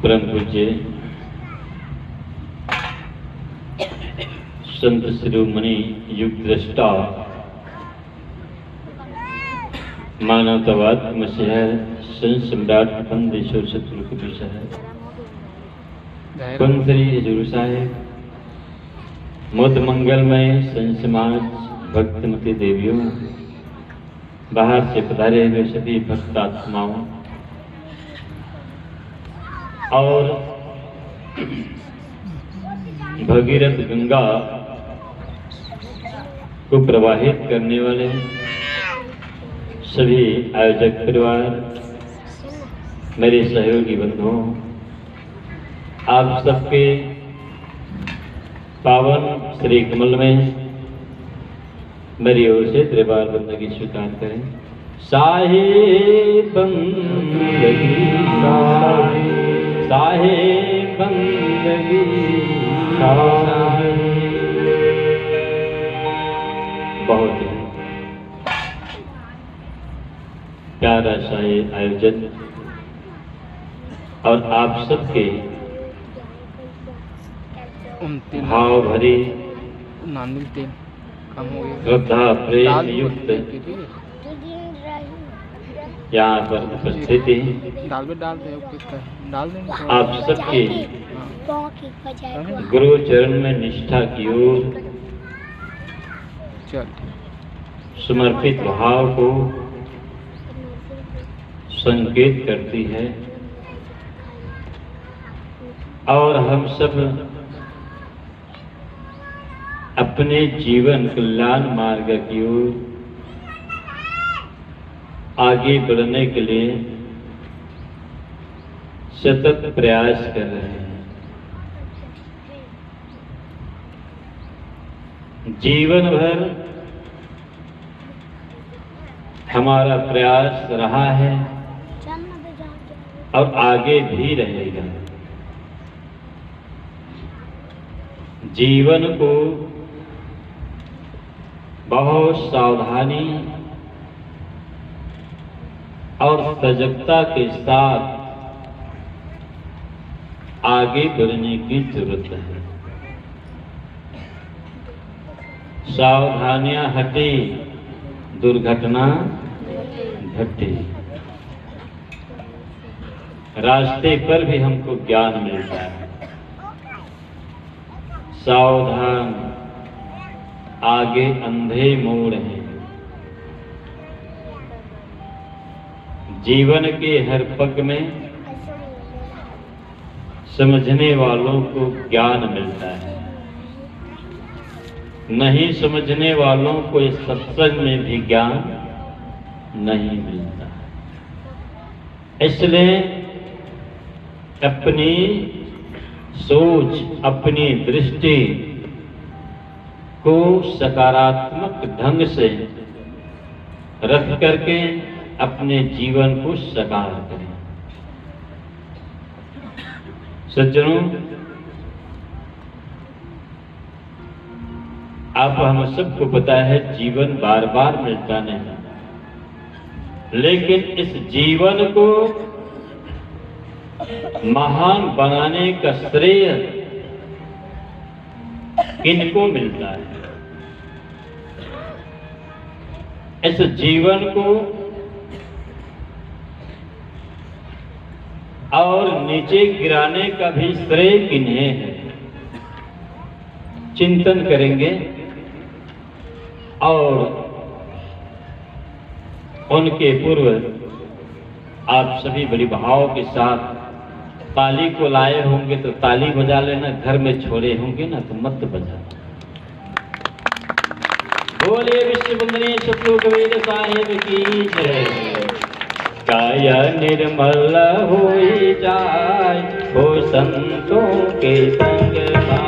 परम पूज्य संत शिरोमणि युग दृष्टा मानवतावाद मसीह संत सम्राट बंदेश्वर शत्रु विषय पंथरी हजूर साहेब मुद मंगलमय संत समाज भक्तमती देवियों, बाहर से पधारे हुए सभी भक्त आत्माओं और भगीरथ गंगा को प्रवाहित करने वाले सभी आयोजक परिवार, मेरे सहयोगी बंधुओं, आप सबके पावन श्री कमल में मेरी ओर से त्रिवार बंदगी स्वीकार करें। साहिब बंदगी साहिब बंदगी बहुत ही प्यारा सा ये आयोजन और आप सबके भाव भरी श्रद्धा प्रेम युक्त यहाँ पर उपस्थिति आप सबके गुरु चरण में निष्ठा की ओर समर्पित भाव को संकेत करती है और हम सब अपने जीवन कल्याण मार्ग की ओर आगे बढ़ने के लिए सतत प्रयास कर रहे हैं। जीवन भर हमारा प्रयास रहा है और आगे भी रहेगा। जीवन को बहुत सावधानी और सजगता के साथ आगे बढ़ने की जरूरत है। सावधानियां हटी, दुर्घटना घटी। रास्ते पर भी हमको ज्ञान मिलता है। सावधान, आगे अंधे मोड़ हैं। जीवन के हर पग में समझने वालों को ज्ञान मिलता है, नहीं समझने वालों को इस सत्संग में भी ज्ञान नहीं मिलता। इसलिए अपनी सोच, अपनी दृष्टि को सकारात्मक ढंग से रख करके अपने जीवन को साकार करें। सज्जनों, आप हम सबको पता है जीवन बार बार मिलता नहीं, लेकिन इस जीवन को महान बनाने का श्रेय किनको मिलता है? इस जीवन को और नीचे गिराने का भी श्रेय किन्हें है? चिंतन करेंगे और उनके पूर्व आप सभी बड़ी भाव के साथ ताली को लाए होंगे तो ताली बजा लेना, घर में छोड़े होंगे ना तो मत बजा। बोले विश्व वंदनीय सतगुरु कबीर साहिब की जय। काया निर्मल होई जाय हो संतों के संग में।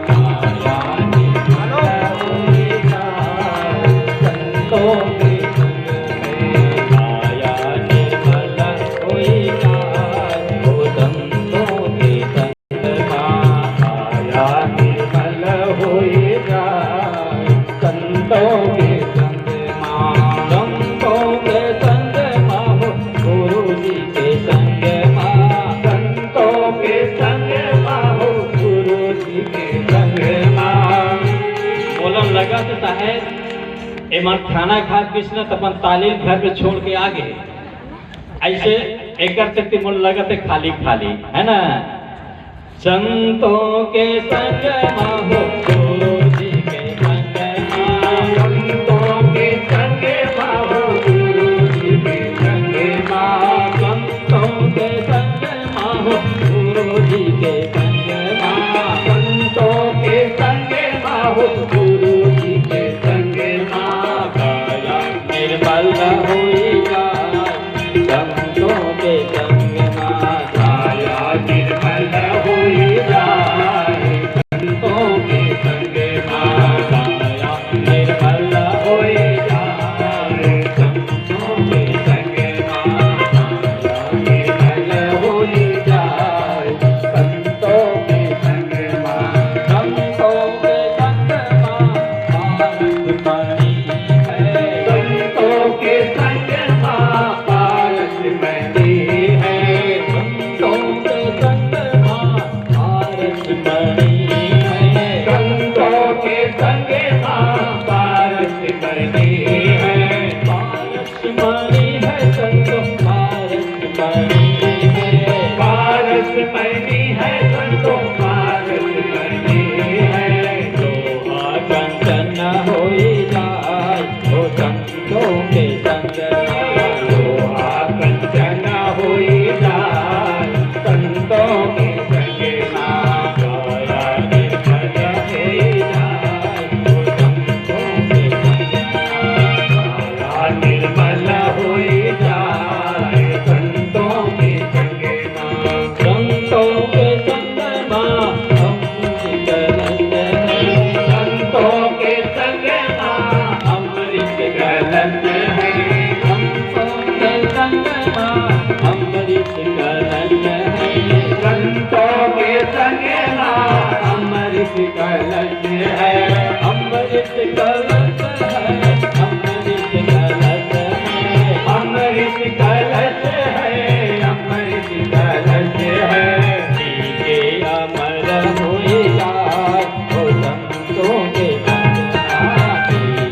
काया निर्मल होई जाय संतों के संग में। काया निर्मल होई जाय हो संतों के संग में। काया निर्मल होई जाय संतों के संग में। संतों के संग गुरु जी के संग संतों के मन खाना खा कृष्ण तो अपन तालील घर में छोड़ के आगे ऐसे एक मन लगत है खाली खाली है ना। संतों के संग माहो गुरु जी के संग संतों के संग माहो गुरु जी के संग संतों के संग माहो गुरु जी के संग संतों के संग माहो गुरु जी के संग काया निर्मल होई जाए संतों के संग काया निर्मल होई जाए संतों के संग काया निर्मल होई जाए संतों के संग काया निर्मल होई जाए संतों के संग संतों के संग पारस बनी है संतों के संग पारस बनी है संतों के संग पारस बनी है संतों के संग पारस बनी है पारस बनी है संतों पारस बनी है पारस बनी है संतों पारस बनी है लोहा कंचन होई जाए ओ संतों के संग लोहा कंचन होई जाए संतों के संग काया निर्मल होई जाए ओ संतों के संग काया निर्मल होई जाए संतों के संग संतों के संग अमृत गलन है संतों के संग अमृत गलन है संतों के संग अमृत गलन है संतों के संग अमृत गलन है अमृत गलन है अमृत गलन है अमृत गलन है अमृत गलन है के अमर होई जाए ओ संतों के संग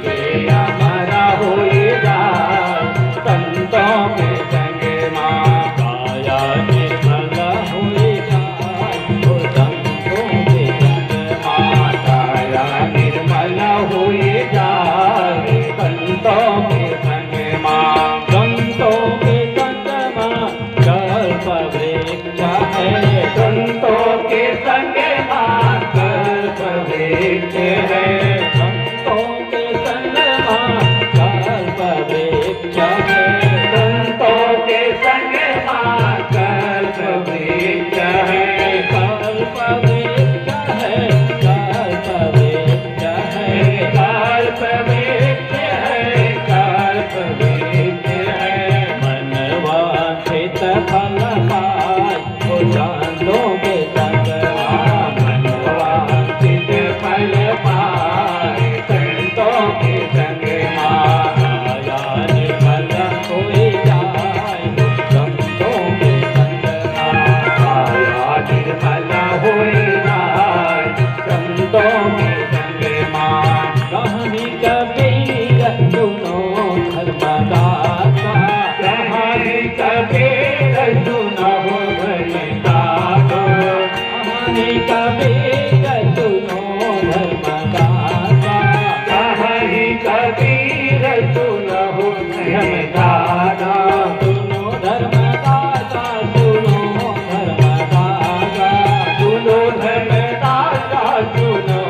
के अमर होई जाए संतों के संग काया निर्मल होई जाए ओ संतों के संग काया निर्मल होई जाए संतों के संग संतों के संग कल्प वृक्ष है संतों के संग कल्प वृक्ष है संतों के संग कल्प वृक्ष है संतों के संग कल्प वृक्ष है कल्प वृक्ष है कल्प वृक्ष है कल्प वृक्ष है कल्प वृक्ष है मन वांछित फल पाए ओ संतों के संग मन वांछित फल पाए संतों के संग काया निर्मल होई जाए संतों के संग काया निर्मल होई जाए संतों के संग कहानी कबीर सुनो धर्मदाता कहानी कबीर सुनो भजदाता कहानी कबीर सुनो धर्मदाता कहानी कबीर सुनो धर्मदाता सुनो धर्मदाता सुनो धर्मदाता सुनो धर्मदाता सुनो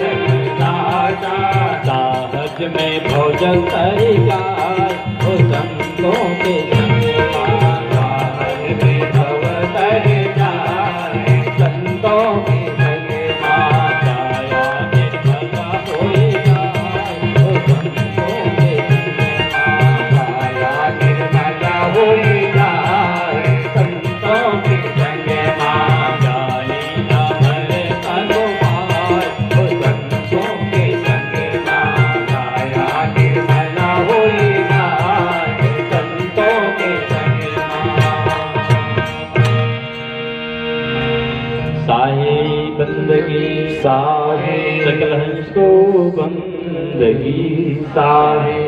धर्मदाता साहज में भोजन तरी जाए ओ संतों के संग साहज में भव तरी जाए संतों के संग काया निर्मल होई जाए ओ संतों के संग काया निर्मल होई जाए संतों के संग जानी अमर अनुमान ओ संतों के संग काया निर्मल होई जाए संतों के संग साहिब बंदगी साहे, सकल हंस को बंदगी साहे।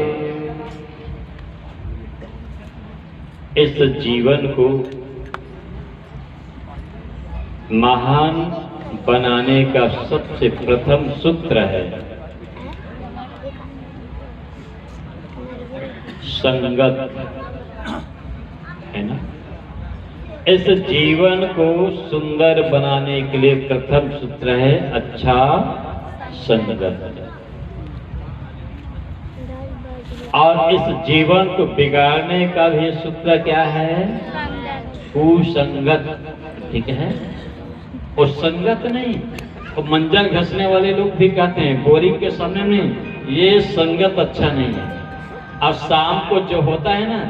इस जीवन को महान बनाने का सबसे प्रथम सूत्र है संगत, है ना। इस जीवन को सुंदर बनाने के लिए प्रथम सूत्र है अच्छा संगत। और इस जीवन को बिगाड़ने का भी सूत्र क्या है? कुसंगत, ठीक है। वो संगत नहीं, वो मंजर घसने वाले लोग भी कहते हैं बोरिंग के समय में ये संगत अच्छा नहीं है। और शाम को जो होता है ना,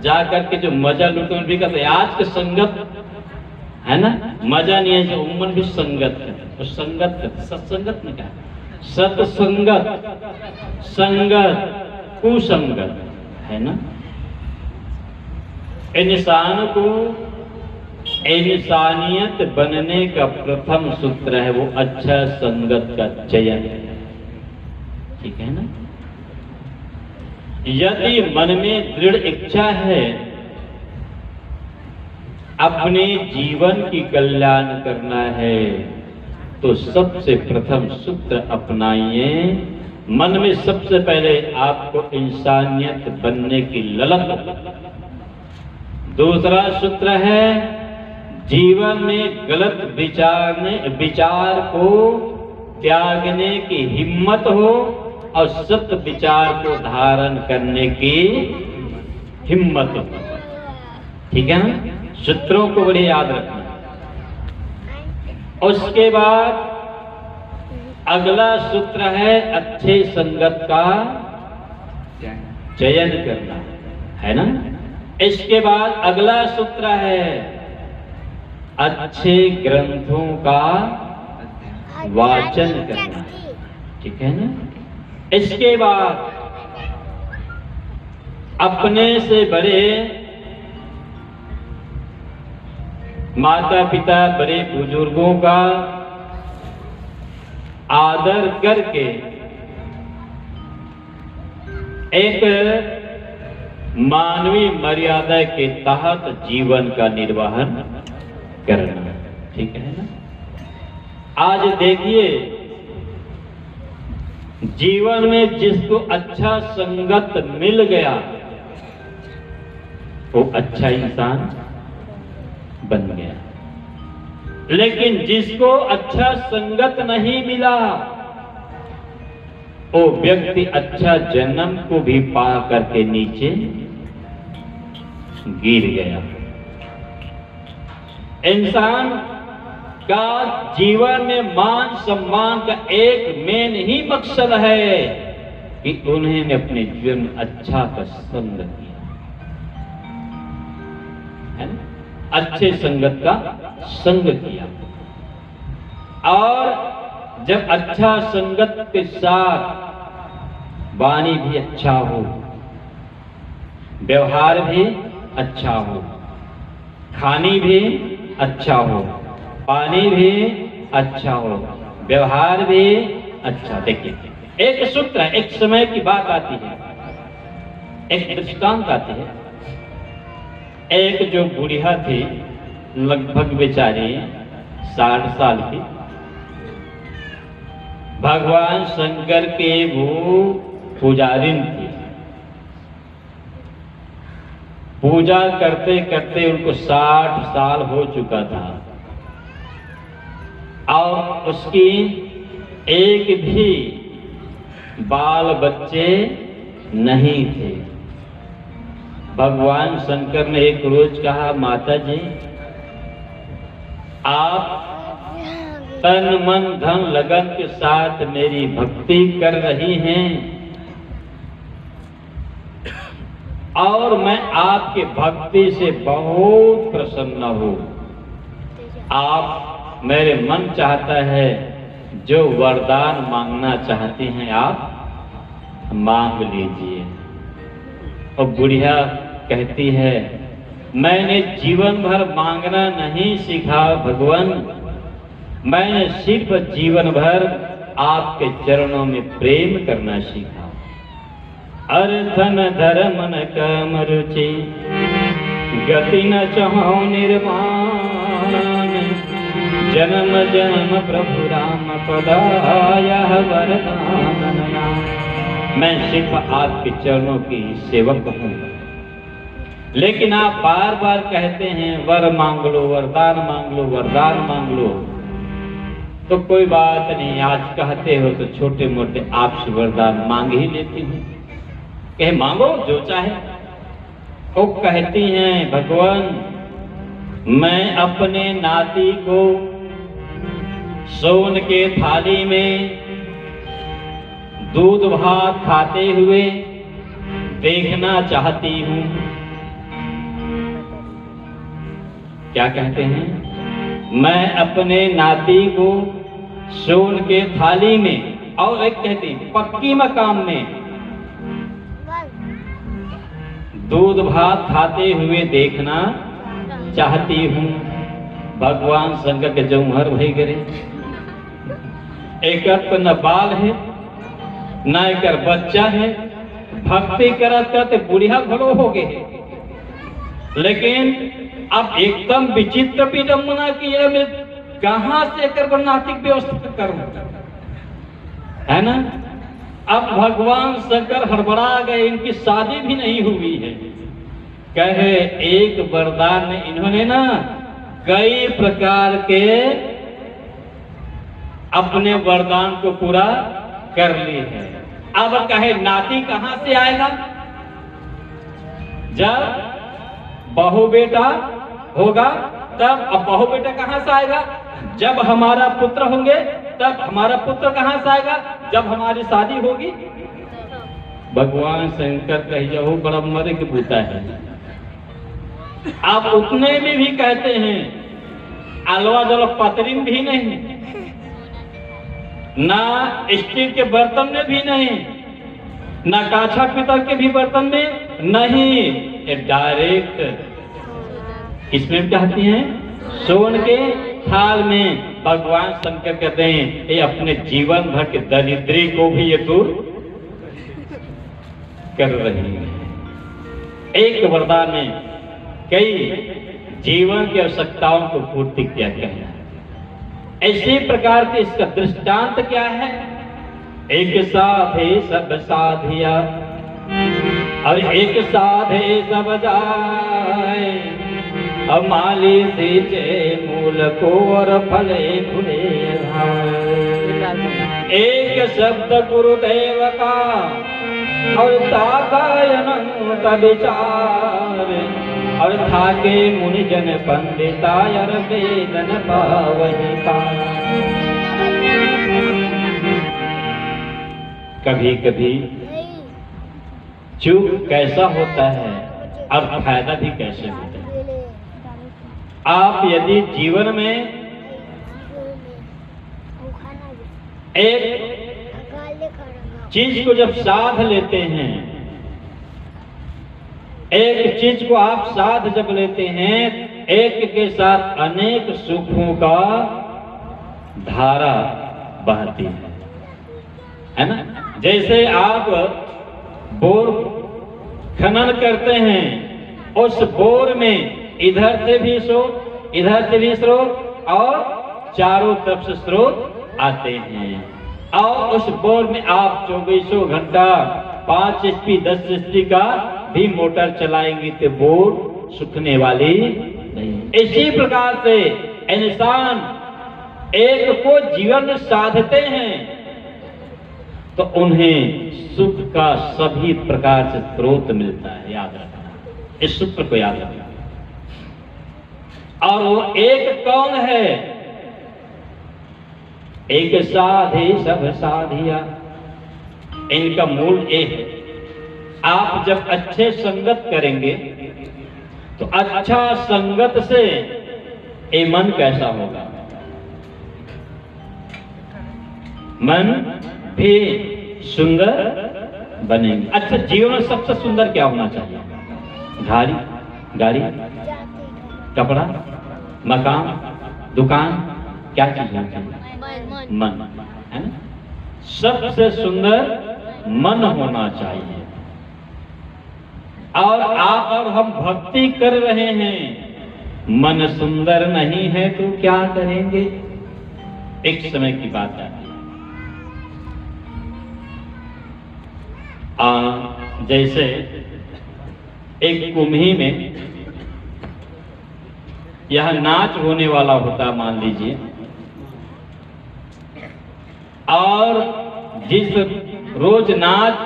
जा करके जो मजा लूटने भी कहते हैं आज के संगत है ना, मजा नहीं है, जो उम्र भी संगत है। वो संगत सत्संगत नहीं कहा, सत्संगत, संगत, कुसंगत, है ना। इंसान को इंसानियत बनने का प्रथम सूत्र है वो अच्छा संगत का चयन, ठीक है ना। यदि मन में दृढ़ इच्छा है अपने जीवन की कल्याण करना है तो सबसे प्रथम सूत्र अपनाइए। मन में सबसे पहले आपको इंसानियत बनने की ललक। दूसरा सूत्र है जीवन में गलत विचार को त्यागने की हिम्मत हो और सत्य विचार को धारण करने की हिम्मत हो, ठीक है ना। सूत्रों को बड़े याद रखना। उसके बाद अगला सूत्र है अच्छे संगत का चयन करना, है ना। इसके बाद अगला सूत्र है अच्छे ग्रंथों का वाचन करना, ठीक है ना। इसके बाद अपने से बड़े माता पिता बड़े बुजुर्गों का आदर करके एक मानवीय मर्यादा के तहत जीवन का निर्वहन करना, ठीक है ना। आज देखिए जीवन में जिसको अच्छा संगत मिल गया वो अच्छा इंसान बन गया, लेकिन जिसको अच्छा संगत नहीं मिला वो व्यक्ति अच्छा जन्म को भी पा करके नीचे गिर गया। इंसान का जीवन में मान सम्मान का एक मेन ही मकसद है कि उन्होंने अपने जीवन में अच्छा का संग किया, है ना, अच्छे संगत का संग किया। और जब अच्छा संगत के साथ वाणी भी अच्छा हो, व्यवहार भी अच्छा हो, खानी भी अच्छा हो, पानी भी अच्छा हो, व्यवहार भी अच्छा। देखिए एक सूत्र, एक समय की बात आती है, एक दृष्टांत आती है। एक जो बुढ़िया थी, लगभग बेचारी 60 साल की, भगवान शंकर के वो पुजारिन थी। पूजा करते करते उनको 60 साल हो चुका था और उसकी एक भी बाल बच्चे नहीं थे। भगवान शंकर ने एक रोज कहा, माता जी आप तन मन धन लगन के साथ मेरी भक्ति कर रही हैं और मैं आपके भक्ति से बहुत प्रसन्न हूँ। आप मेरे मन चाहता है जो वरदान मांगना चाहती हैं आप मांग लीजिए। और बुढ़िया कहती है, मैंने जीवन भर मांगना नहीं सीखा भगवान, मैंने सिर्फ जीवन भर आपके चरणों में प्रेम करना सीखा। अर्थन धर्म न कर्म रुचि, गति न चाहूं निर्माण, जन्म जन्म प्रभु राम पदाया वरदान। मैं सिर्फ आपके चरणों की सेवक हूँ, लेकिन आप बार बार कहते हैं वर मांग लो, वरदान मांग लो, वरदान मांग लो। तो कोई बात नहीं, आज कहते हो तो छोटे मोटे आपसे वरदान मांग ही लेती हूँ। कहे मांगो जो चाहे। वो कहती हैं भगवान, मैं अपने नाती को सोन के थाली में दूध भात खाते हुए देखना चाहती हूँ। क्या कहते हैं? मैं अपने नाती को सोन के थाली में, और एक कहती पक्की मकाम में दूध भात खाते हुए देखना चाहती हूँ। भगवान शंकर के जौहर भई गिरे। एक तो न बाल है न एक बच्चा है, भक्ति करत करते बुढ़िया घड़ो हो गए। लेकिन अब एकदम विचित्र विडम्बना की है, मैं कहां से कर नातिक व्यवस्था करूं, है ना। अब भगवान शंकर हड़बड़ा गए, इनकी शादी भी नहीं हुई है। कहे एक वरदान में इन्होंने ना कई प्रकार के अपने वरदान को पूरा कर ली है। अब कहे नाती कहां से आएगा? जब बहू बेटा होगा तब। अब बहू बेटा कहां से आएगा? जब हमारा पुत्र होंगे तब। हमारा पुत्र कहां से आएगा? जब हमारी शादी होगी। भगवान शंकर कहिए हो बड़ा मरे के बूता है। आप उतने में भी कहते हैं अलवा जल पतरिन भी नहीं, ना स्टील के बर्तन में भी नहीं, ना काछा पीतल के भी बर्तन में नहीं, डायरेक्ट इसमें चाहती हैं सोन के थाल में। भगवान शंकर कहते हैं ये अपने जीवन भर के दरिद्री को भी ये दूर कर रही है। एक वरदान में कई जीवन की आवश्यकताओं को पूर्ति किया गया है। इसी प्रकार के इसका दृष्टांत क्या है? एक साधे सब साधिया और एक साधे सब जाए, अब माली सींचे मूल को और फले फूले भाए। एक शब्द गुरुदेव का और ताकायन विचार, और थाके मुनिजन पंडितायर वेदन पावहि पार। कभी कभी चूक कैसा होता है और फायदा भी कैसे होता है। आप यदि जीवन में एक चीज को जब साध लेते हैं, एक चीज को आप साध जब लेते हैं, एक के साथ अनेक सुखों का धारा बहती है ना। जैसे आप बोर खनन करते हैं, उस बोर में इधर से भी स्रोत, इधर से भी स्रोत और चारों तरफ से स्रोत आते हैं। और उस बोर में आप 24 घंटा 5 HP 10 HP का भी मोटर चलाएंगे तो बोर सूखने वाली नहीं। इसी प्रकार से इंसान एक को जीवन में साधते हैं तो उन्हें सुख का सभी प्रकार से स्रोत मिलता है। याद रखना, इस सूत्र को याद रखना। और वो एक कौन है? एक साधे सब साधिया। इनका मूल एक है। आप जब अच्छे संगत करेंगे तो अच्छा संगत से ये मन कैसा होगा? मन भी सुंदर बनेंगे। अच्छा, जीवन में सबसे सुंदर क्या होना चाहिए? गाड़ी, कपड़ा, मकान, दुकान, क्या चीज होनी चाहिए? मन, है ना? सबसे सुंदर मन होना चाहिए। और आप और हम भक्ति कर रहे हैं, मन सुंदर नहीं है तो क्या करेंगे? एक समय की बात आती है, जैसे एक कुम्ही में यह नाच होने वाला होता मान लीजिए, और जिस रोज नाच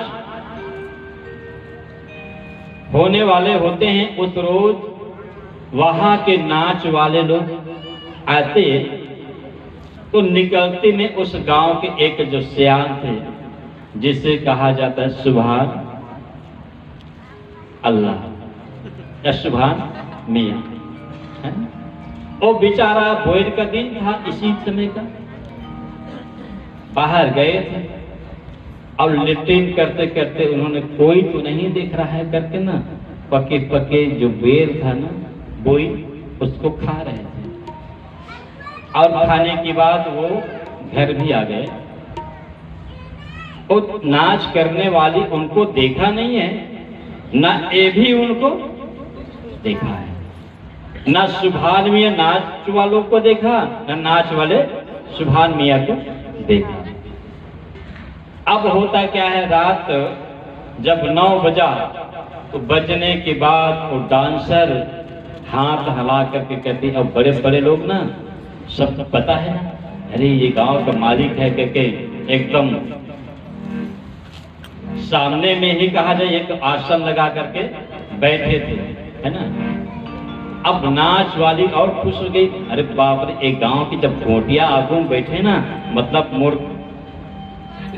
होने वाले होते हैं उस रोज वहां के नाच वाले लोग आते, तो निकलते में उस गांव के एक जो सियान थे जिसे कहा जाता है सुभान अल्लाह या सुभान मियां, है ना? वो बेचारा बोर का दिन था, इसी समय का बाहर गए थे और लेट्रिन करते करते उन्होंने कोई तो नहीं दिख रहा है करके ना पके पके जो बेर था ना बोई उसको खा रहे थे, और खाने के बाद वो घर भी आ गए। वो नाच करने वाली उनको देखा नहीं है, ना ये भी उनको देखा है, ना सुभान मियां नाच वालों को देखा, ना नाच वाले सुभान मियां को देखा। अब होता क्या है, रात जब 9 बजा तो बजने के बाद वो डांसर हाथ हिला करके कहती, अब बड़े बड़े लोग ना सब पता है ना, अरे ये गांव का मालिक है करके एकदम सामने में ही कहा जाए एक आसन लगा करके बैठे थे, है ना। अब नाच वाली और खुश हो गई, अरे बाप रे, एक गांव की जब गोटियां आगू बैठे ना, मतलब मोर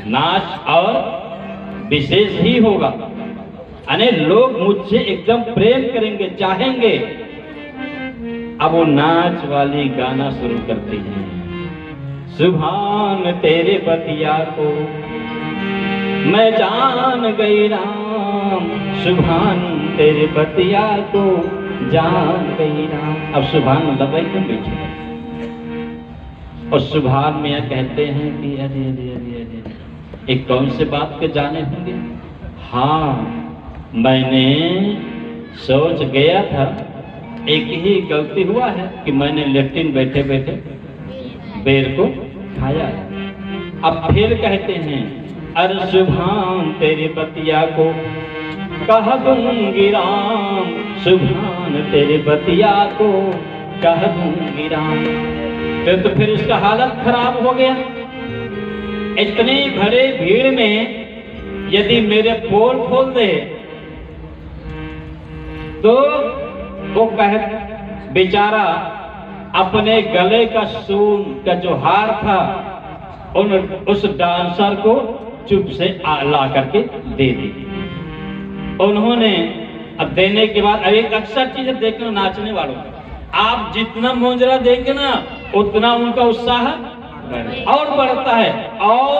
नाच और विशेष ही होगा, अने लोग मुझसे एकदम प्रेम करेंगे, चाहेंगे। अब वो नाच वाली गाना शुरू करती है, सुभान तेरे बतिया को मैं जान गई राम, सुभान तेरे बतिया को जान गई राम। अब सुभान मतलब एकदम पीछे, और सुभान मियां कहते हैं कि अरे अरे अरे अरे एक कौन से बात के जाने होंगे। हाँ, मैंने सोच गया था, एक ही गलती हुआ है कि मैंने लेट्रिन बैठे बैठे बेर को खाया। अब फिर कहते हैं, अरे सुभान तेरी बतिया को कह दूंगी राम, सुभान तेरे बतिया को कह दूंगी राम। तो फिर उसका हालत खराब हो गया। इतनी बड़े भीड़ में यदि मेरे पोल खोल दे तो वो कह बेचारा अपने गले का सून का जो हार था उस डांसर को चुप से ला करके दे दी। उन्होंने अब देने के बाद एक अक्सर चीज देखना नाचने वालों, आप जितना मोजरा देंगे ना उतना उनका उत्साह और बढ़ता है, और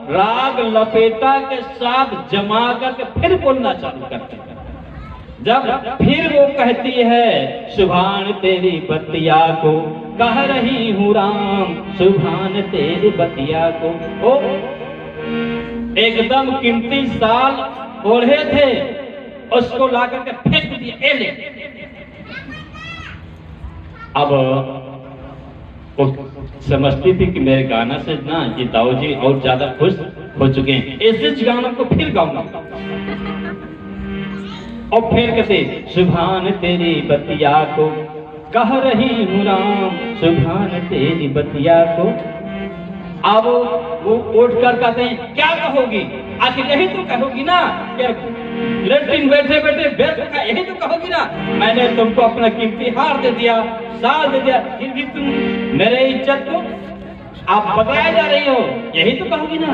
राग लपेटा के साथ जमा करके फिर बोलना चालू करते हैं। जब फिर वो कहती है, सुभान तेरी बतिया को कह रही हूँ राम, सुभान तेरी बतिया को। ओ एकदम कीमती साल ओढ़े थे, उसको ला करके फेंक दिया, ए ले। अब वो समझती थी कि मेरे गाना से ना ये दाऊ जी और ज्यादा खुश हो चुके हैं, इस गाना को फिर गाऊंगा। और फिर कहते, सुभान तेरी बतिया को कह रही हूँ राम, सुभान तेरी बतिया को। अब वो उठ कर कहते हैं, क्या कहोगी? आखिर यही तो कहोगी ना, लेट्रिन बैठे बैठे बेच का, यही तो कहोगी ना, मैंने तुमको अपना कीमती हार दे दिया, साल दे दिया, फिर भी तुम मेरे इज्जत को आप बताया जा रही हो, यही तो कहोगी ना।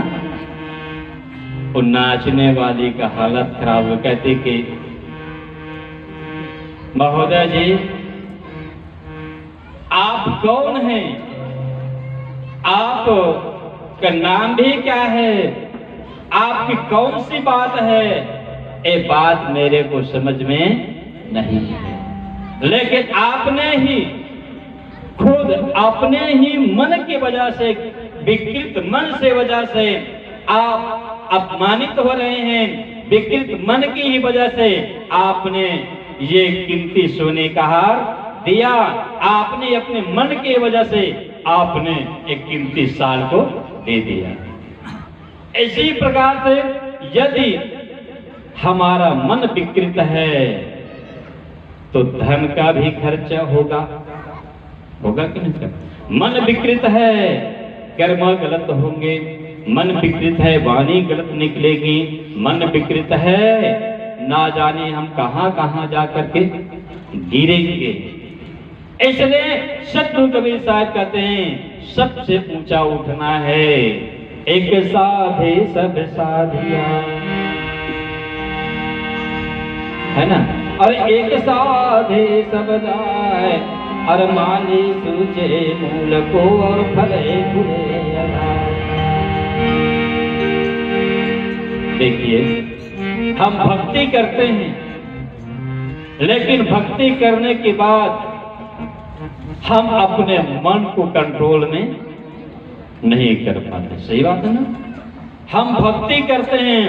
वो नाचने वाली का हालत खराब हो, कहती कि महोदय जी आप कौन हैं, आप का नाम भी क्या है, आपकी कौन सी बात है, ये बात मेरे को समझ में नहीं है, लेकिन आपने ही खुद अपने ही मन की वजह से, विकृत मन से वजह से आप अपमानित हो रहे हैं। विकृत मन की ही वजह से आपने ये कीमती सोने का हार दिया। आपने अपने मन की वजह से आपने एक कीमती साल को दे दिया। इसी प्रकार से यदि हमारा मन विकृत है तो धन का भी खर्चा होगा कि नहीं? मन विकृत है, कर्म गलत होंगे। मन विकृत है, वाणी गलत निकलेगी। मन विकृत है, ना जाने हम कहां कहां जाकर के गिरेंगे। इसलिए सद्गुरु कबीर साहब कहते हैं सबसे ऊंचा उठना है। एक साधे सब साधिया, है ना? और एक साधे सब जाए, और माली सूझे मूल को, और फले फूले अधार। देखिए, हम भक्ति करते हैं, लेकिन भक्ति करने के बाद हम अपने मन को कंट्रोल में नहीं कर पाते। सही बात है ना? हम भक्ति करते हैं,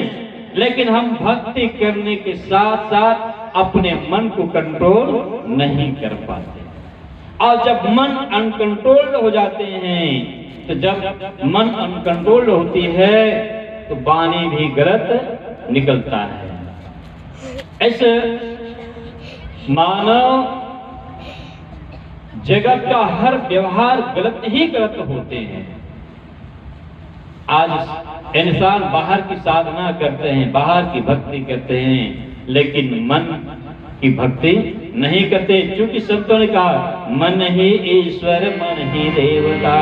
लेकिन हम भक्ति करने के साथ साथ अपने मन को कंट्रोल नहीं कर पाते। और जब मन अनकंट्रोल्ड हो जाते हैं, तो जब मन अनकंट्रोल्ड होती है तो वाणी भी गलत निकलता है। ऐसे मानव जगत का हर व्यवहार गलत ही गलत होते हैं। आज इंसान बाहर की साधना करते हैं, बाहर की भक्ति करते हैं, लेकिन मन की भक्ति नहीं करते। क्योंकि संतों ने कहा मन ही ईश्वर मन ही देवता,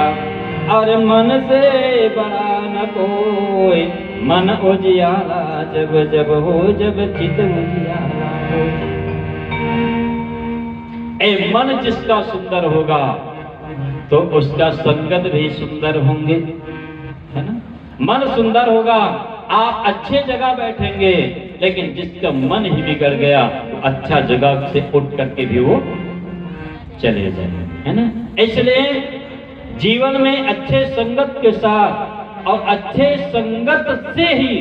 और मन से बड़ा न कोई। मन उजियाला जब जब हो, जब चित उजियाला हो। ए मन जिसका सुंदर होगा तो उसका संगत भी सुंदर होंगे, है ना? मन सुंदर होगा, आप अच्छे जगह बैठेंगे, लेकिन जिसका मन ही बिगड़ गया तो अच्छा जगह से उठ करके भी वो चले जाए, है ना? इसलिए जीवन में अच्छे संगत के साथ और अच्छे संगत से ही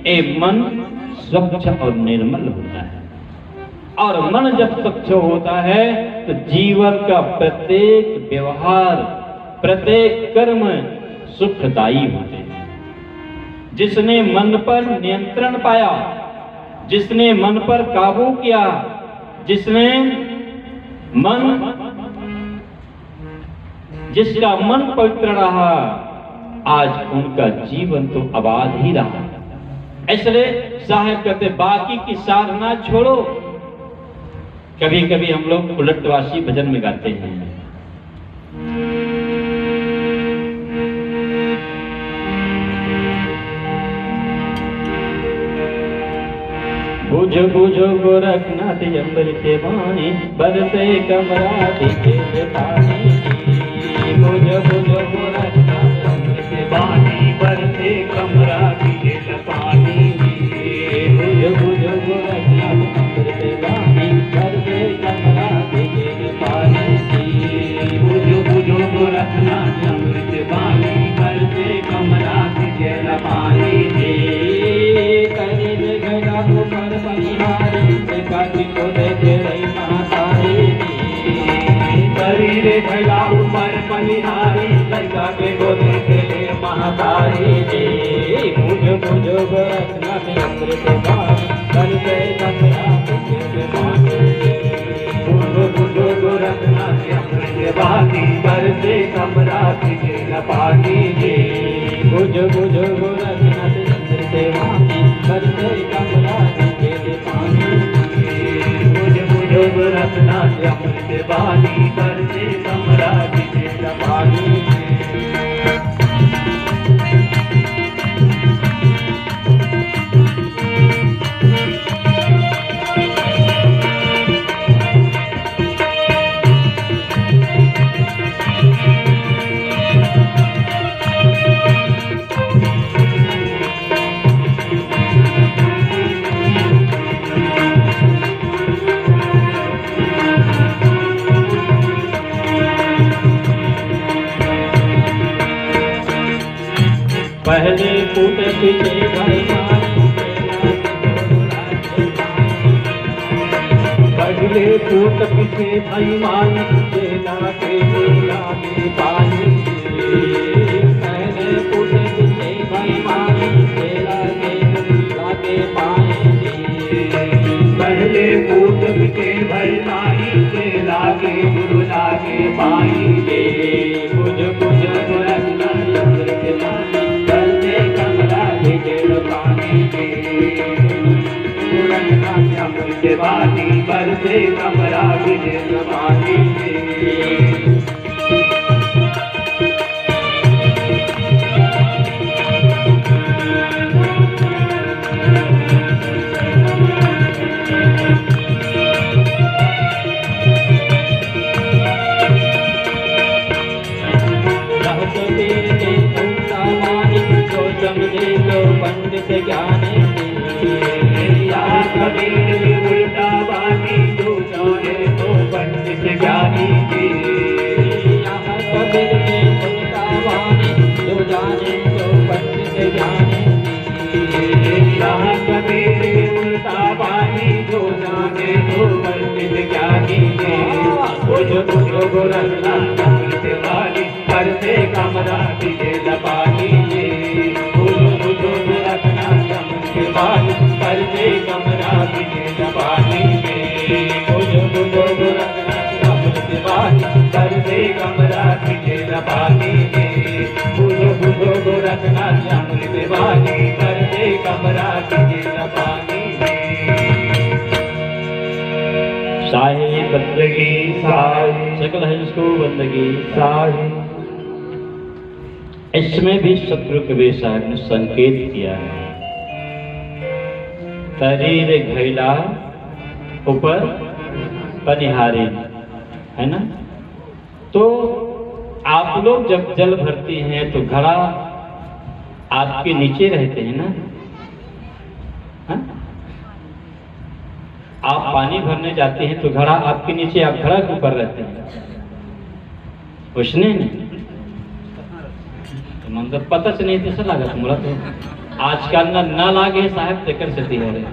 एक मन स्वच्छ और निर्मल होता है। और मन जब स्वच्छ होता है तो जीवन का प्रत्येक व्यवहार, प्रत्येक कर्म सुखदायी होते हैं। जिसने मन पर नियंत्रण पाया, जिसने मन पर काबू किया, जिसने जिसका मन पवित्र रहा, आज उनका जीवन तो आबाद ही रहा। इसलिए साहब कहते बाकी की साधना छोड़ो। कभी कभी हम लोग उलटवासी भजन में गाते हैं, बुझ बुझो गोरखनाथ अमृत वाणी, बरसे कमराती के पानी। बुझ बुझो गोरखनाथ अमृत वाणी, बरसे कमराती के पानी। बुझ बुझो गोरखनाथ अमृत वाणी, बरसे कमराती के पानी। बुझ बुझो गोरखनाथ अमृत वाणी, बरसे कमराती के पानी। ऊपर बलिहारी काटी को देखे रही महातारी। शरीर भला ऊपर बलिहारी काटे को देखे रही महातारी। मुझ मुझो गोरखनाथ अमृत वाणी, बरसे कमराती के पानी। मुझ मुझो गोरखनाथ अमृत वाणी, बरसे कमराती के पानी। मुझ मुझो गोरखनाथ अमृत वाणी, बरसे कमराती के पानी। मुझ मुझो गोरखनाथ अमृत वाणी, बरसे कमराती के पानी। पहले पुट पीछे भाई मानी, पहले पुट पीछे भाई मानी, चेला के लागे पानी। पहले पुट पीछे भाई मानी, चेला के लागे पानी। पहले पुट पीछे भाई मानी, चेला के गुरु लागे पानी। कुछ कुछ रखना अमृत पानी, करते कमला भिजल पानी के। रखना अमृत पानी, करते कमला भिजल पानी के। पंडित ज्ञान कबीर उल्टा बानी, जो जाने तो पंडित ज्ञानी जी। कबीर के उल्टा वाणी, जो जाने तो पंडित ज्ञानी। कबीर उल्टा बानी, जो जाने तो पंडित ज्ञानी जी। बुझ बुझ गोरखना अमृत वाली, करते कमरा भिजल पानी जी। बुझ बुझ गोरखना अमृत वाली, करते कमरा भिजल पानी जी। बुझ बुझ गोरखना अमृत वाली, करते कमरा भिजल पानी जी। बुझ बुझ गोरखना अमृत वाली, करते कमरा भिजल पानी जी। शाही बंदगी शाही, सकल है इसको बंदगी। शाही। इसमें भी शत्रु कबीर साहब ने संकेत किया है, शरीर घैला ऊपर पनिहारी, है ना। तो आप लोग जब जल भरती हैं तो घड़ा आपके नीचे रहते हैं ना, हा? आप पानी भरने जाते हैं तो घड़ा आपके नीचे, आप घड़ा के ऊपर रहते हैं, उसने नहीं मतलब पता से नहीं कैसा लगा तुम्हारा। तो आजकल ना लागे साहब तेकर से है रे।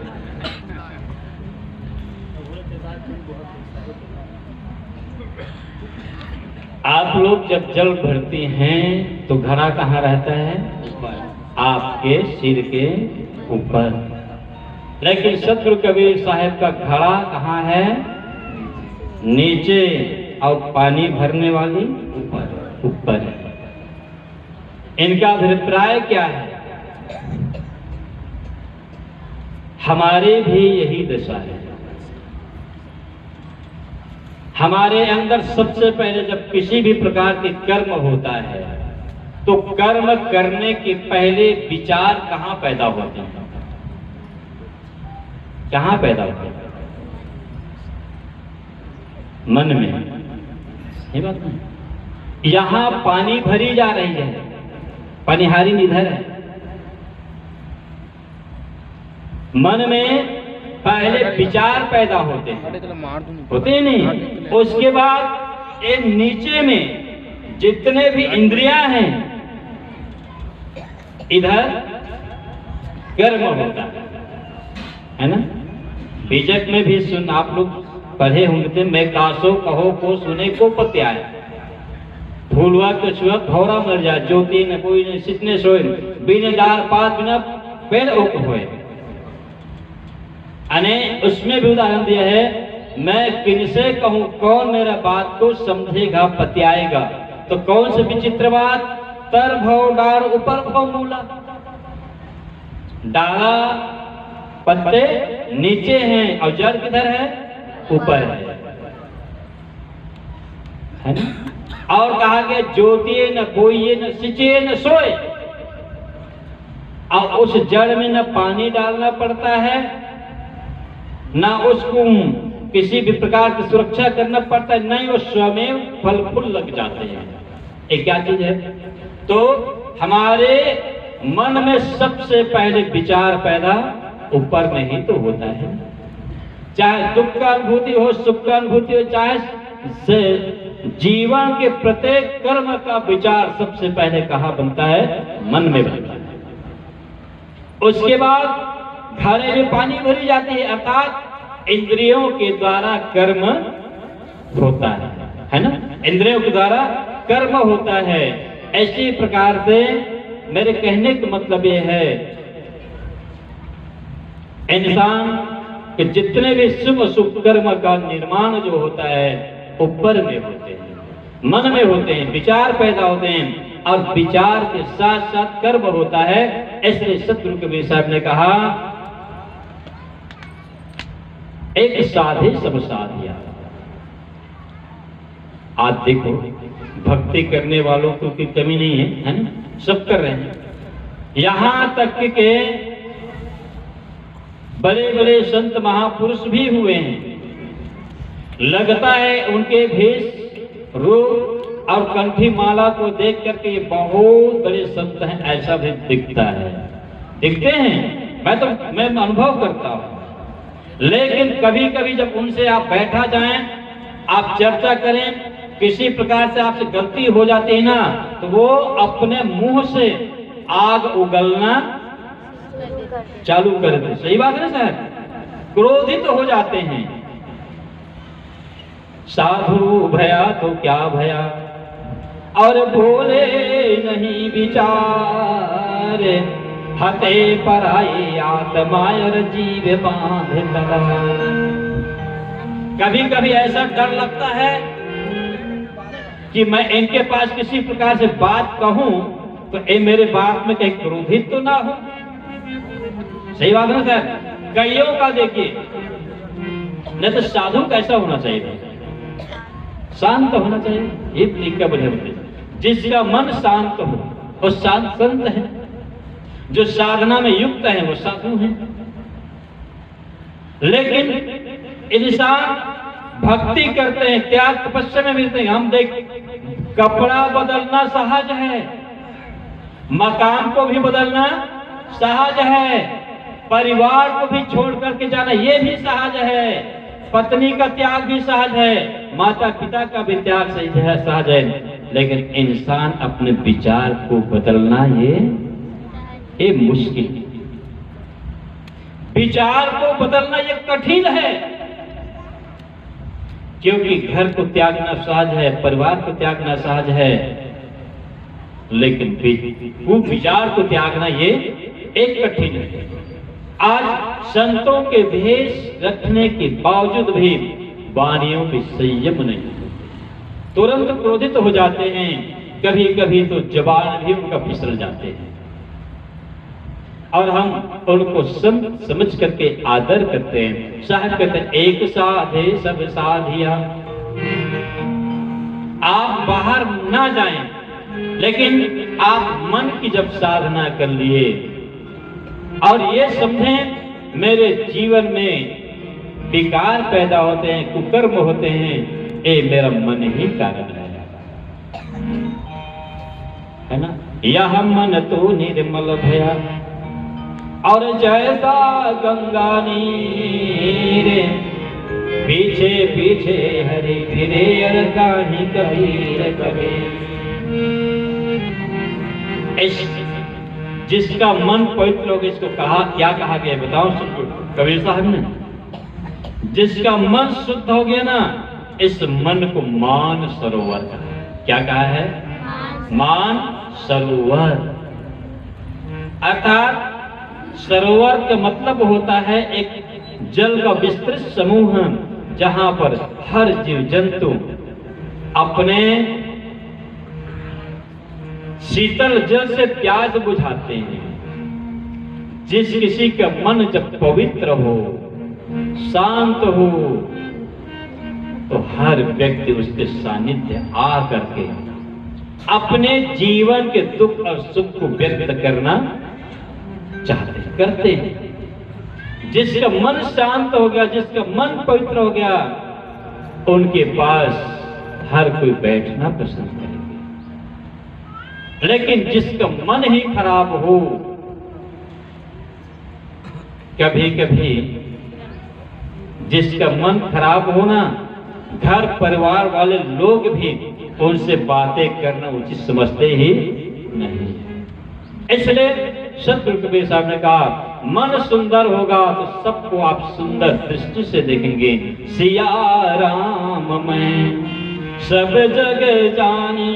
आप लोग जब जल भरती हैं तो घड़ा कहाँ रहता है? आपके सिर के ऊपर। लेकिन सतगुरु कबीर साहब का घड़ा कहाँ है? नीचे, और पानी भरने वाली ऊपर है। इनका अभिप्राय क्या है? हमारे भी यही दशा है। हमारे अंदर सबसे पहले जब किसी भी प्रकार के कर्म होता है तो कर्म करने के पहले विचार कहाँ पैदा होते हैं? कहाँ पैदा होते हैं? मन में। ये बात नहीं, यहां पानी भरी जा रही है, पनिहारी इधर है। मन में पहले विचार पैदा होते हैं, होते ही नहीं। उसके बाद ये नीचे में जितने भी इंद्रियां हैं इधर कर्म होता है ना। बीजक में भी सुन, आप लोग पढ़े होंगे, मैं कासो कहो को सुने को पत्याए, फूलवा के छुआ भौरा मर जाए, ज्योति न कोई न सितने सोए, बिन डार पात बिना पेड़ ओक होए। अने उसमें भी उदाहरण दिया है, मैं किनसे कहूं, कौन मेरा बात को समझेगा पत्याएगा। तो कौन से विचित्र बात? तर भव डार ऊपर भव मूला, डाला पत्ते नीचे हैं और जड़ किधर है? ऊपर है ना। और कहा गया ज्योति न बोइए न सिंचे न सोए, और उस जड़ में न पानी डालना पड़ता है, ना उसको किसी भी प्रकार की सुरक्षा करना पड़ता है, नहीं वो स्वयं फल फूल लग जाते हैं। ये क्या चीज है? तो हमारे मन में सबसे पहले विचार पैदा ऊपर में ही तो होता है। चाहे दुख का अनुभूति हो, सुख का अनुभूति हो, चाहे जीवन के प्रत्येक कर्म का विचार सबसे पहले कहाँ बनता है? मन में बनता है। उसके बाद घड़े में पानी भरी जाती है, अर्थात इंद्रियों के द्वारा कर्म होता है ना, इंद्रियों के द्वारा कर्म होता है। ऐसी प्रकार से मेरे कहने का मतलब ये है, इंसान के जितने भी शुभ अशुभ कर्म का निर्माण जो होता है ऊपर में होते हैं, मन में होते हैं, विचार पैदा होते हैं और विचार के साथ साथ कर्म होता है। इसलिए सतगुरु कबीर साहब ने कहा, एक साधे सब साधिया। आज देखो भक्ति करने वालों को कोई कमी नहीं है ना, सब कर रहे हैं। यहां तक के बड़े बड़े संत महापुरुष भी हुए हैं, लगता है उनके भेष रूप और कंठी माला को देख करके ये बहुत बड़े संत हैं ऐसा भी दिखता है, दिखते हैं, मैं अनुभव करता हूं। लेकिन कभी कभी जब उनसे आप बैठा जाएं, आप चर्चा करें, किसी प्रकार से आपसे गलती हो जाती है ना, तो वो अपने मुंह से आग उगलना चालू कर देते। सही बात है ना साहब, क्रोधित हो जाते हैं। साधु भया तो क्या भया, और भोले नहीं विचार, हते पराई आत्मा और जीव बांधे तला। कभी कभी ऐसा डर लगता है कि मैं इनके पास किसी प्रकार से बात कहूं तो ये मेरे बात में कहीं क्रोधित तो ना हो। सही बात है ना सर, कईयों का देखिए, नहीं तो साधु कैसा होना चाहिए, शांत होना चाहिए। ये तरीका बढ़िया होते, जिसका मन शांत हो वो शांत संत है, जो साधना में युक्त है वो साधु है। लेकिन इंसान भक्ति करते हैं, त्याग तपस्या में मिलते हैं। हम देख, कपड़ा बदलना सहज है, मकान को भी बदलना सहज है, परिवार को भी छोड़ करके जाना ये भी सहज है, पत्नी का त्याग भी सहज है, माता पिता का भी त्याग सहज है। लेकिन इंसान अपने विचार को बदलना ये मुश्किल, विचार को बदलना ये कठिन है, क्योंकि घर को त्यागना सहज है, परिवार को त्यागना सहज है, लेकिन विचार को त्यागना ये एक कठिन है। आज संतों के भेष रखने के बावजूद भी वाणियों में संयम नहीं, तुरंत क्रोधित हो जाते हैं, कभी कभी तो जबान भी उनका फिसल जाते हैं, और हम उनको समझ करके आदर करते हैं। साहब कहते हैं, एक साधे सब साधिया। आप बाहर ना जाएं, लेकिन आप मन की जब साधना कर लिए और ये समझें मेरे जीवन में विकार पैदा होते हैं, कुकर्म होते हैं, ये मेरा मन ही कारण है ना। यह मन तो निर्मल भया और जैसा गंगा नीर, पीछे पीछे हरि फिरे अर कान्ही कबीर कबीर। जिसका मन पवित्र हो गया, इसको कहा क्या कहा गया बताओ कबीर साहब ने, जिसका मन शुद्ध हो गया ना, इस मन को मान सरोवर कहा। क्या कहा है? मान सरोवर। अर्थात सरोवर का मतलब होता है एक जल का विस्तृत समूह, जहां पर हर जीव जंतु अपने शीतल जल से प्यास बुझाते हैं। जिस किसी का मन जब पवित्र हो, शांत हो, तो हर व्यक्ति उसके सानिध्य आ करके अपने जीवन के दुख और सुख को व्यक्त करना चाहते करते हैं। जिसका मन शांत हो गया, जिसका मन पवित्र हो गया, उनके पास हर कोई बैठना पसंद करेगा। लेकिन जिसका मन ही खराब हो, कभी कभी जिसका मन खराब हो ना, घर परिवार वाले लोग भी उनसे बातें करना उचित समझते ही नहीं। इसलिए सतगुरु कबीर साहब ने कहा, मन सुंदर होगा तो सबको आप सुंदर दृष्टि से देखेंगे। सिया राम मैं सब जग जानी,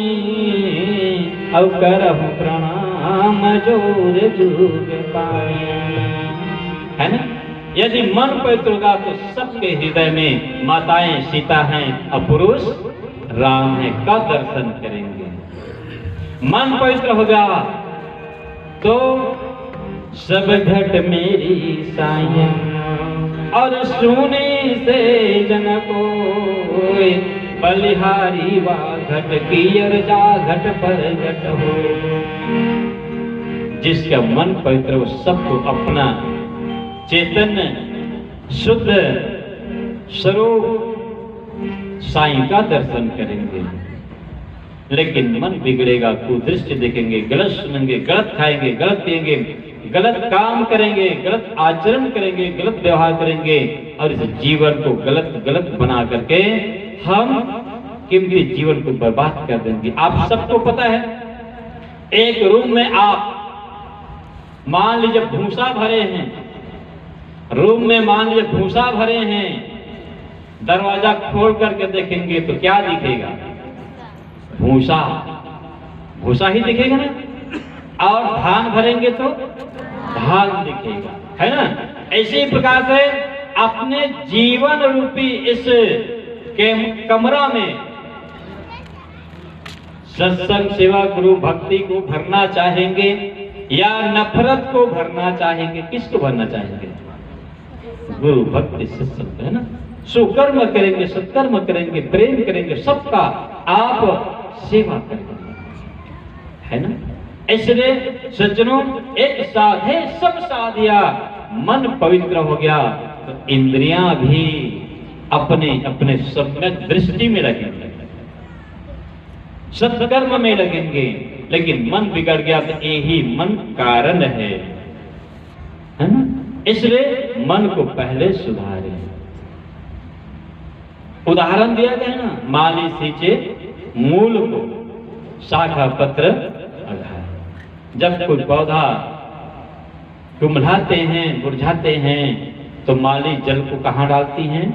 अब करहु प्रणाम जोर जुग पाई। है ना? यदि मन पवित्र होगा तो सबके हृदय में माताएं सीता हैं और पुरुष राम है का दर्शन करेंगे। मन पवित्र होगा तो सब घट मेरी साईं, और सोने से जन को बलिहारी वा घट कियर जा घट पर घट हो। जिसका मन पवित्र हो सबको अपना चैतन्य शुद्ध स्वरूप साईं का दर्शन करेंगे। लेकिन मन बिगड़ेगा, कुदृष्टि देखेंगे, गलत सुनेंगे, गलत खाएंगे, गलत पिएंगे, गलत काम करेंगे, गलत आचरण करेंगे, गलत व्यवहार करेंगे, और इस जीवन को गलत गलत बना करके हम कीमती जीवन को बर्बाद कर देंगे। आप सबको पता है, एक रूम में आप मान लीजिए भूसा भरे हैं, रूम में मान लीजिए भूसा भरे हैं, दरवाजा खोल करके देखेंगे तो क्या दिखेगा? भूसा, भूसा ही दिखेगा ना। और धान भरेंगे तो धान दिखेगा, है ना? इसी प्रकार से अपने जीवन रूपी इस कमरा में सत्संग, सेवा, गुरु भक्ति को भरना चाहेंगे या नफरत को भरना चाहेंगे? किसको भरना चाहेंगे? गुरु भक्ति सत्संग, है ना? सुकर्म करेंगे, सत्कर्म करेंगे, प्रेम करेंगे, सबका आप सेवा करेंगे, है ना? इसलिए सज्जनों, एक साधे सब साधिया, मन पवित्र हो गया तो इंद्रियां भी अपने अपने सम्यक दृष्टि में लगेंगे, सत्कर्म में लगेंगे। लेकिन मन बिगड़ गया तो यही मन कारण है ना? इसलिए मन को पहले सुधारे। उदाहरण दिया गया ना, माली सींचे मूल को, शाखा पत्र अघाए। जब कोई पौधा कुम्हलाते हैं, मुरझाते हैं, तो माली जल को कहाँ डालती हैं?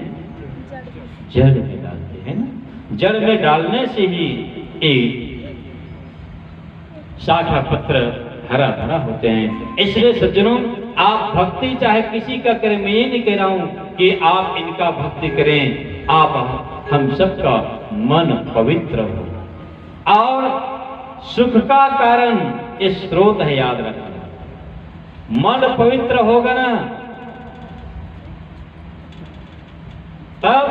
जड़ में डालते हैं ना। जड़ में डालने से ही एक शाखा पत्र हरा भरा होते हैं। इसलिए सज्जनों, आप भक्ति चाहे किसी का करें, मैं ये नहीं कह रहा हूं कि आप इनका भक्ति करें, आप हम सबका मन पवित्र हो। और सुख का कारण इस स्रोत है, याद रखना। मन पवित्र होगा ना, तब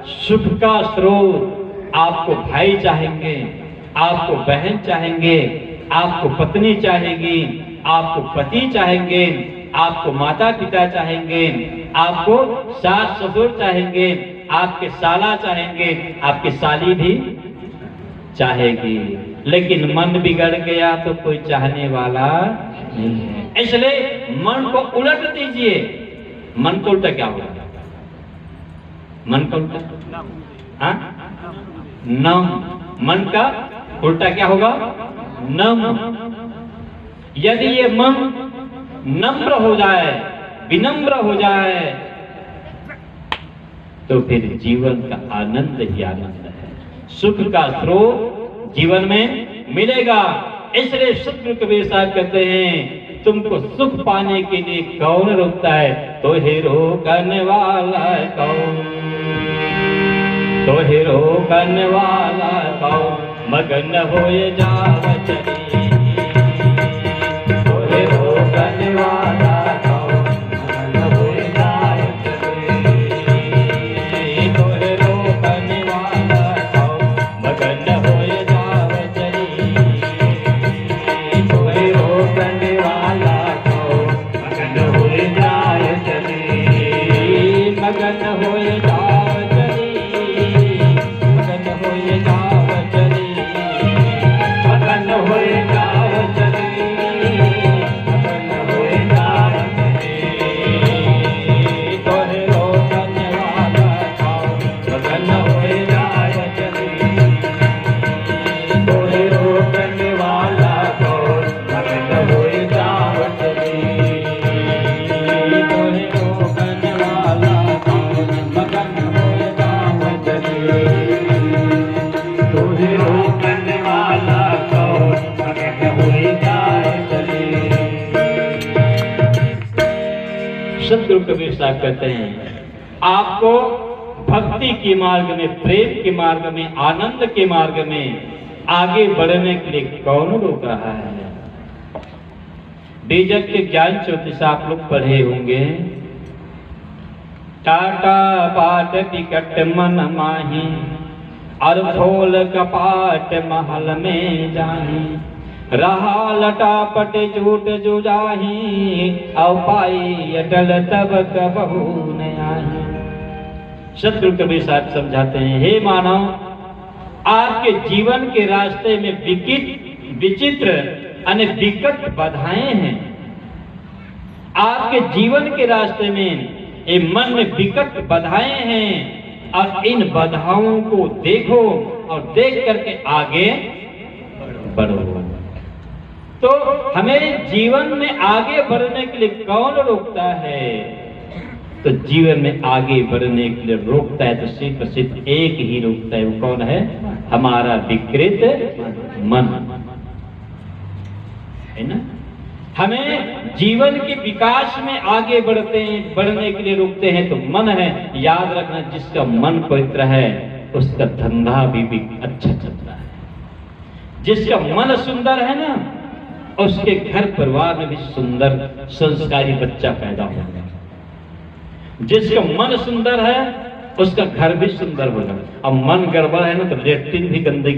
सुख का स्रोत आपको भाई चाहेंगे, आपको बहन चाहेंगे, आपको पत्नी चाहेगी, आपको पति चाहेंगे, आपको माता पिता चाहेंगे, आपको सास ससुर चाहेंगे, आपके साला चाहेंगे, आपकी साली भी चाहेगी। लेकिन मन बिगड़ गया तो कोई चाहने वाला नहीं है। इसलिए मन को उलट दीजिए। मन को उल्टा क्या होगा? मन का उल्टा नम। मन का उल्टा क्या होगा? नम। यदि ये मन नम्र हो जाए, विनम्र हो जाए, तो फिर जीवन का आनंद ही आनंद है। सुख का स्रोत जीवन में मिलेगा। इसलिए सतगुरु कबीर साहब कहते हैं, तुमको सुख पाने के लिए कौन रोकता है? तो हे रोकने वाला कौन? तो हे रोकने वाला कौन? मगन होए जाव चली। तो हे रोकने वाला कौन? मगन होए जाव चली। तो हे रोकने वाला कौन? मगन होए जाव चली। तो हे रोकने वाला कौन? मगन होए जाव चली। मगन होए जाव चली। मगन होए जाव चली। मगन होए जाव सदगुरु कबीर साहब कहते हैं, आपको भक्ति के मार्ग में, प्रेम के मार्ग में, आनंद के मार्ग में आगे बढ़ने के लिए कौन रोक रहा है? बेजक के ज्ञान ज्योतिष आप लोग पढ़े होंगे, टाटा बाट टिकट मन माही और खोल कपाट महल में जाही, रहा लटापट झूठ जुजाही और पाई अटल तब कबहू न आही। सतगुरु कबीर साहब समझाते हैं, हे मानव, आपके जीवन के रास्ते में विचित्र यानी विकट बाधाएं हैं। आपके जीवन के रास्ते में ये मन में विकट बाधाएं हैं और इन बाधाओं को देखो और देख करके आगे बढ़ो। तो हमें जीवन में आगे बढ़ने के लिए कौन रोकता है? तो जीवन में आगे बढ़ने के लिए रोकता है तो सिर्फ सिर्फ एक ही रोकता है। वो कौन है? हमारा विकृत मन, है ना। हमें जीवन के विकास में आगे बढ़ने के लिए रोकते हैं तो मन है। याद रखना, जिसका मन पवित्र है उसका धंधा भी अच्छा चलता है। जिसका मन सुंदर है ना, उसके घर परिवार में भी सुंदर संस्कारी बच्चा पैदा होगा। जिसका मन सुंदर है उसका घर भी सुंदर होगा। अब मन गड़बड़ है ना तो लेट्रिन भी गंदगी